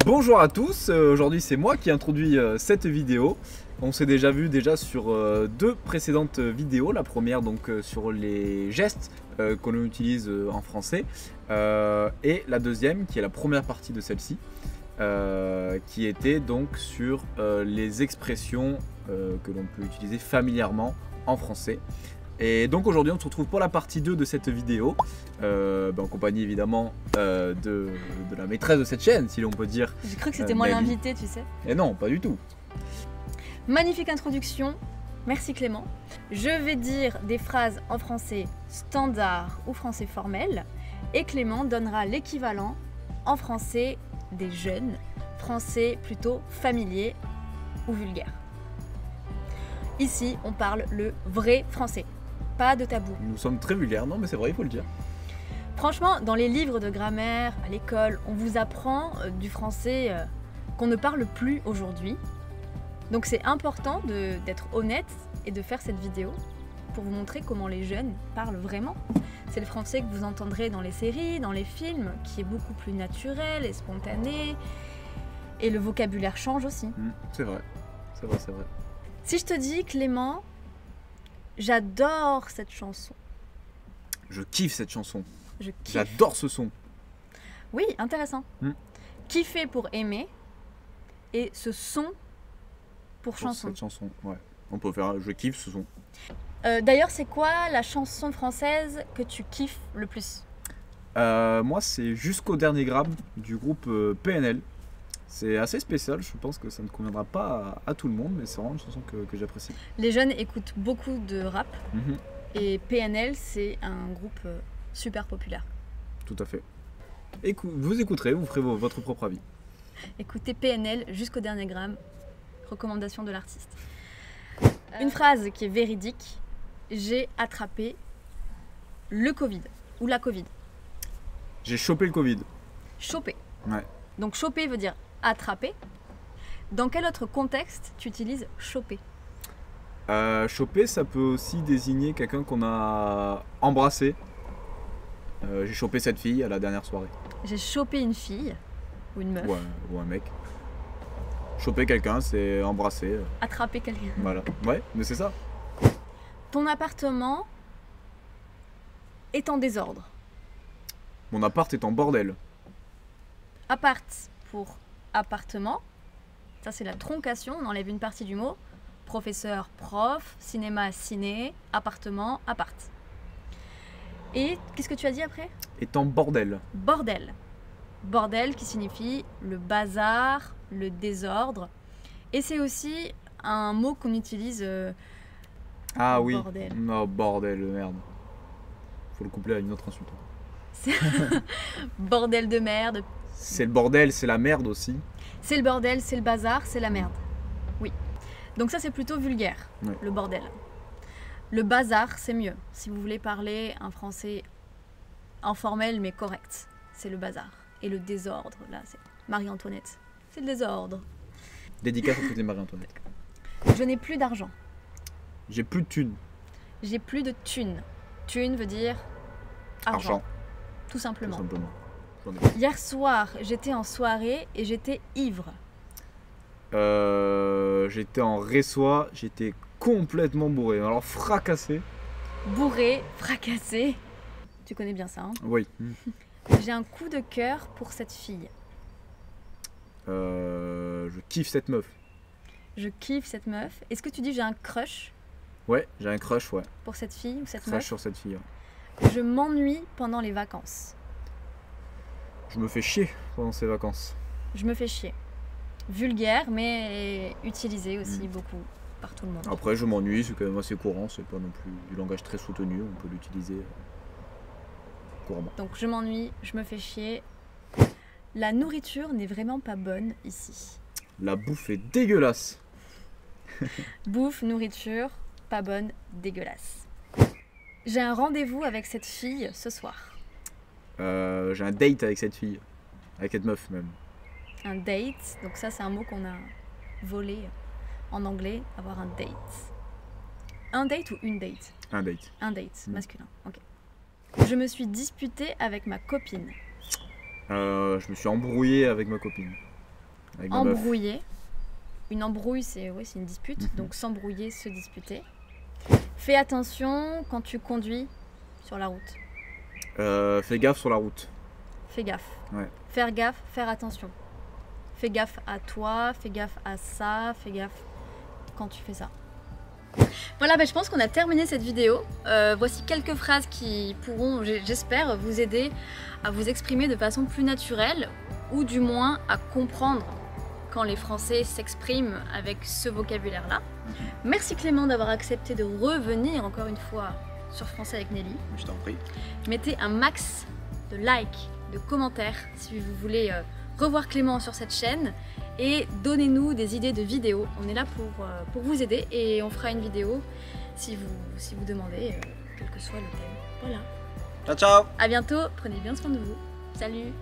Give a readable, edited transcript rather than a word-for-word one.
Bonjour à tous, aujourd'hui c'est moi qui introduis cette vidéo. On s'est déjà vu sur deux précédentes vidéos. La première donc sur les gestes qu'on utilise en français et la deuxième qui est la première partie de celle-ci qui était donc sur les expressions que l'on peut utiliser familièrement en français. Et donc aujourd'hui on se retrouve pour la partie 2 de cette vidéo, en compagnie évidemment de la maîtresse de cette chaîne, si l'on peut dire. J'ai cru que c'était moi l'invité, tu sais. Et non, pas du tout. Magnifique introduction, merci Clément. Je vais dire des phrases en français standard ou français formel, et Clément donnera l'équivalent en français des jeunes, français plutôt familier ou vulgaire. Ici, on parle le vrai français. Pas de tabou. Nous sommes très vulgaires, non mais c'est vrai, il faut le dire. Franchement, dans les livres de grammaire, à l'école, on vous apprend du français qu'on ne parle plus aujourd'hui. Donc c'est important d'être honnête et de faire cette vidéo pour vous montrer comment les jeunes parlent vraiment. C'est le français que vous entendrez dans les séries, dans les films, qui est beaucoup plus naturel et spontané. Et le vocabulaire change aussi. C'est vrai, c'est vrai, c'est vrai. Si je te dis, Clément, j'adore cette chanson. Je kiffe cette chanson. Je kiffe. J'adore ce son. Oui, intéressant. Kiffer pour aimer et ce son pour chanson. Cette chanson, ouais. On peut faire je kiffe ce son. D'ailleurs, c'est quoi la chanson française que tu kiffes le plus? Moi, c'est Jusqu'au dernier gramme du groupe PNL. C'est assez spécial, je pense que ça ne conviendra pas à tout le monde, mais c'est vraiment une chanson que j'apprécie. Les jeunes écoutent beaucoup de rap et PNL, c'est un groupe super populaire. Tout à fait. Vous écouterez, vous ferez votre propre avis. Écoutez PNL Jusqu'au dernier gramme, recommandation de l'artiste. Une phrase qui est véridique, j'ai attrapé le Covid ou la Covid. J'ai chopé le Covid. Chopé. Ouais. Donc choper veut dire attraper. Dans quel autre contexte tu utilises choper? Choper, ça peut aussi désigner quelqu'un qu'on a embrassé. J'ai chopé cette fille à la dernière soirée. J'ai chopé une fille ou une meuf. Ouais, ou un mec. Choper quelqu'un, c'est embrasser. Attraper quelqu'un. Voilà. Ouais, mais c'est ça. Ton appartement est en désordre. Mon appart est en bordel. Appart pour appartement, ça c'est la troncation, on enlève une partie du mot. Professeur, prof, cinéma, ciné, appartement, appart. Et qu'est-ce que tu as dit après? Est en bordel. Bordel. Bordel qui signifie le bazar, le désordre. Et c'est aussi un mot qu'on utilise. Ah oui. Bordel. Non, bordel, merde. Faut le coupler à une autre insulte. Bordel de merde. C'est le bordel, c'est la merde aussi. C'est le bordel, c'est le bazar, c'est la merde. Oui. Donc ça c'est plutôt vulgaire, ouais. Le bordel. Le bazar c'est mieux. Si vous voulez parler un français informel mais correct, c'est le bazar. Et le désordre, là c'est Marie-Antoinette. C'est le désordre. Dédicace à toutes les Marie-Antoinette. Je n'ai plus d'argent. J'ai plus de thunes. J'ai plus de thunes. Thune veut dire argent. Tout simplement. Tout simplement. Hier soir, j'étais en soirée et j'étais ivre. J'étais en réçoit, j'étais complètement bourré. Alors fracassé. Bourré, fracassé. Tu connais bien ça, hein? Oui. J'ai un coup de cœur pour cette fille. Je kiffe cette meuf. Je kiffe cette meuf. Est-ce que tu dis j'ai un crush? Ouais, j'ai un crush, ouais. Pour cette fille ou cette Crush meuf? sur cette fille. Ouais. Je m'ennuie pendant les vacances. Je me fais chier pendant ces vacances. Je me fais chier. Vulgaire, mais utilisé aussi beaucoup par tout le monde. Après, je m'ennuie, c'est quand même assez courant. C'est pas non plus du langage très soutenu. On peut l'utiliser couramment. Donc, je m'ennuie, je me fais chier. La nourriture n'est vraiment pas bonne ici. La bouffe est dégueulasse. Bouffe, nourriture, pas bonne, dégueulasse. J'ai un rendez-vous avec cette fille ce soir. J'ai un date avec cette fille. Avec cette meuf même. Un date, donc ça c'est un mot qu'on a volé en anglais, avoir un date. Un date ou une date? Un date. Un date, masculin, ok. Je me suis disputée avec ma copine. Je me suis embrouillé avec ma copine. Avec ma meuf. embrouiller. Une embrouille, c'est une dispute, Mhm. donc s'embrouiller, se disputer. Fais attention quand tu conduis sur la route. Fais gaffe sur la route. Fais gaffe. Ouais. Faire gaffe, faire attention. Fais gaffe à toi, fais gaffe à ça, fais gaffe quand tu fais ça. Voilà, je pense qu'on a terminé cette vidéo. Voici quelques phrases qui pourront, j'espère, vous aider à vous exprimer de façon plus naturelle ou du moins à comprendre quand les Français s'expriment avec ce vocabulaire-là. Merci Clément d'avoir accepté de revenir encore une fois sur Français avec Nelly. Je t'en prie. Mettez un max de likes, de commentaires si vous voulez revoir Clément sur cette chaîne et donnez-nous des idées de vidéos. On est là pour vous aider et on fera une vidéo si vous demandez, quel que soit le thème. Voilà. Ciao ciao. À bientôt, prenez bien soin de vous. Salut.